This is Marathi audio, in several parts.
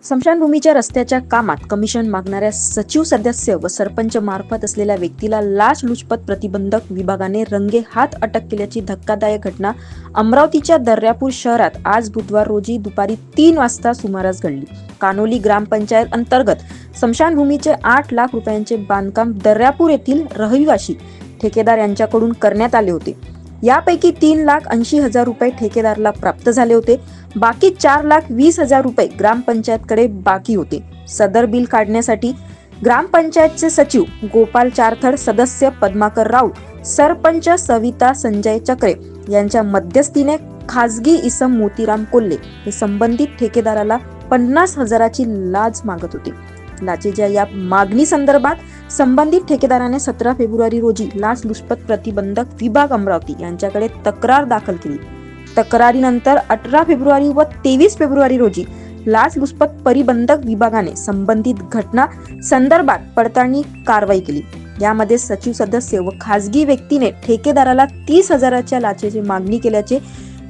स्मशानभूमीच्या रस्त्याच्या कामात कमिशन मागणाऱ्या सचिव सदस्य व सरपंच मार्फत असलेल्या व्यक्तीला लाचलुचपत प्रतिबंधक विभागाने रंगेहात अटक केल्याची धक्कादायक घटना अमरावतीच्या दर्यापूर शहरात आज बुधवार रोजी दुपारी 3 वाजता सुमारास घडली। कानोली ग्रामपंचायत अंतर्गत स्मशानभूमीचे 8 लाख रुपयांचे बांधकाम दर्यापूर येथील रहिवासी ठेकेदार यांच्याकडून करण्यात आले होते। यापैकी 3,80,000 रुपये ठेकेदाराला प्राप्त झाले होते। बाकी 4,20,000 रुपये ग्रामपंचायतकडे बाकी होते। सदर बिल काढण्यासाठी ग्रामपंचायतचे सचिव गोपाल चारथड, सदस्य पद्माकर राऊत, सरपंच सविता संजय चक्रे यांच्या मध्यस्थीने खासगी इसम मोतीराम कोल्हे हे संबंधित ठेकेदाराला 50,000ची लाच मागत होते। लाचेच्या या मागणी संदर्भात संबंधित ठेकेदाराने 17 फेब्रुवारी रोजी लाचलुचपत प्रतिबंधक विभाग अमरावती यांच्याकडे तक्रार दाखल केली। तक्रारीनंतर 18 फेब्रुवारी व 23 फेब्रुवारी रोजी लाचलुचपत प्रतिबंधक विभागाने संबंधित घटना संदर्भात पडताळणी कारवाई केली। यामध्ये सचिव सदस्य व खासगी व्यक्तीने ठेकेदाराला 30,000च्या लाचेची मागणी केल्याचे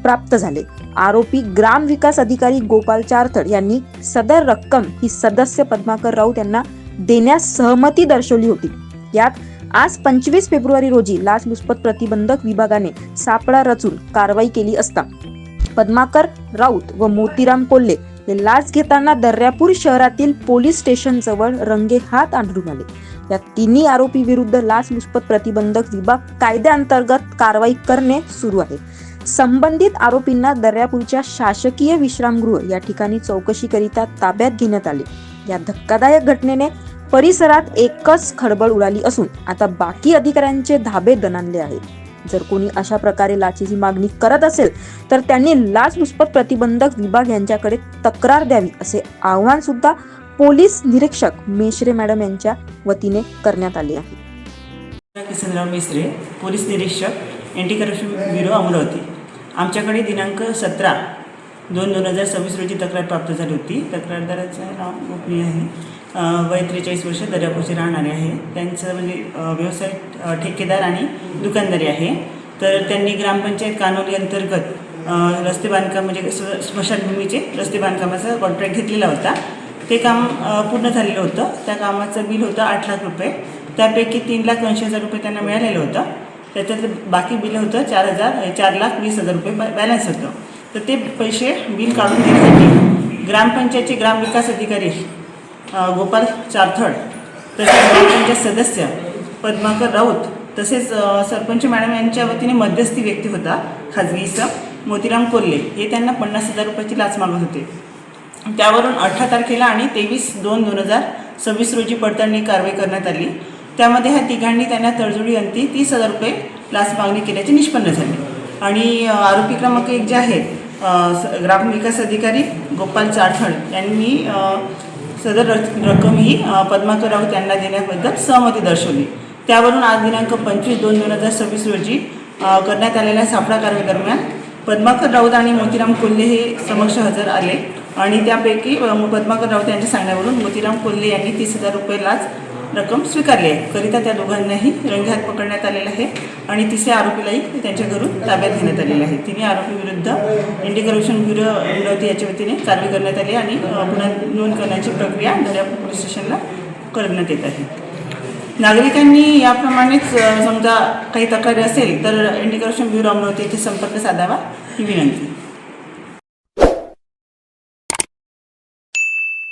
प्राप्त झाले। आरोपी ग्राम विकास अधिकारी गोपाल चारथड यांनी सदर रक्कम ही सदस्य पद्माकर राऊत यांना देण्यास सहमती दर्शवली होती। यात आज 25 फेब्रुवारी रोजी लाचलुचपत प्रतिबंधक विभागाने सापळा रचून कारवाई केली असता पद्माकर राऊत व मोतीराम कोल्हे हे लाच घेताना दर्यापूर शहरातील पोलीस स्टेशन जवळ रंगेहात आढळून आले। या तिन्ही आरोपी विरुद्ध लाचलुचपत प्रतिबंधक विभाग कायद्याअंतर्गत कारवाई करणे सुरू आहे। संबंधित आरोपींना दर्यापूरच्या शासकीय विश्रामगृह या ठिकाणी चौकशीकरिता ताब्यात घेण्यात आले। या धक्कादायक घटनेने परिसरात एकच खळबळ उडाली असून आता बाकी अधिकाऱ्यांचे धाबे दणाणले आहेत। जर कोणी अशा प्रकारे लाचेची मागणी करत असेल तर त्यांनी लाचलुचपत प्रतिबंधक विभाग यांच्याकडे तक्रार द्यावी असे आवाहन सुद्धा पोलीस निरीक्षक मेश्रे मॅडम यांच्या वतीने करण्यात आले आहे। किसनराव मेश्रे, पोलीस निरीक्षक, अँटी करप्शन ब्युरो अमरावती। आमच्याकडे दिनांक 17/2/2026 रोजी तक्रार प्राप्त झाली होती। तक्रारदाराचं नाव गोपनीय आहे, वय 43 वर्ष, दर्यापूरचे राहणारे आहे। त्यांचं म्हणजे व्यवसाय ठेकेदार आणि दुकानदारी आहे। तर त्यांनी ग्रामपंचायत कानोली अंतर्गत रस्ते बांधकाम म्हणजे स्मशानभूमीचे रस्ते बांधकामाचा कॉन्ट्रॅक्ट घेतलेला होता। ते काम पूर्ण झालेलं होतं। त्या कामाचं बिल होतं 8 लाख रुपये। त्यापैकी 3,80,000 रुपये त्यांना मिळालेलं होतं। त्याच्यातलं बाकी बिल होतं 4,20,000 रुपये बॅलन्स होतं। तर ते पैसे बिल काढून घेण्यासाठी ग्रामपंचायतचे ग्राम विकास अधिकारी गोपाल चारथड, तसेच ग्रामपंचायत सदस्य पद्माकर राऊत, तसेच सरपंच मॅडम यांच्या वतीने मध्यस्थी व्यक्ती होता खाजगी इसम मोतीराम कोल्हे, हे त्यांना 50,000 रुपयाची लाच मागत होते। त्यावरून 18 तारखेला आणि 23/2/2026 रोजी पडताळणी कारवाई करण्यात आली। त्यामध्ये ह्या तिघांनी त्यांना तडजोडी अंती 30,000 रुपये लाच मागणी केल्याचे निष्पन्न झाले। आणि आरोपी क्रमांक 1 जे आहेत ग्राम विकास अधिकारी गोपाल चारथड यांनी सदर रक्कम ही पद्माकर राऊत यांना देण्याबद्दल सहमती दर्शवली। त्यावरून आज दिनांक 25/2/2026 रोजी करण्यात आलेल्या सापळा कारवाई दरम्यान पद्माकर राऊत आणि मोतीराम कोल्हे हे समक्ष हजर आले आणि त्यापैकी पद्माकर राऊत यांच्या सांगण्यावरून मोतीराम कोल्हे यांनी 30,000 रुपये लाच रक्कम स्वीकारली आहे। करिता त्या दोघांनाही रंगेहात पकडण्यात आलेलं आहे आणि तिसऱ्या आरोपीलाही त्यांच्या घरून ताब्यात घेण्यात आलेलं आहे। तिन्ही आरोपी विरुद्ध अँटी करप्शन ब्युरो अमरावती याच्या वतीने कारवाई करण्यात आली आणि गुन्हा नोंद करण्याची प्रक्रिया दर्यापूर पोलीस स्टेशनला करण्यात येत आहे। नागरिकांनी याप्रमाणेच समजा काही तक्रारी असेल तर अँटी करप्शन ब्युरो अमरावती येथे संपर्क साधावा ही विनंती।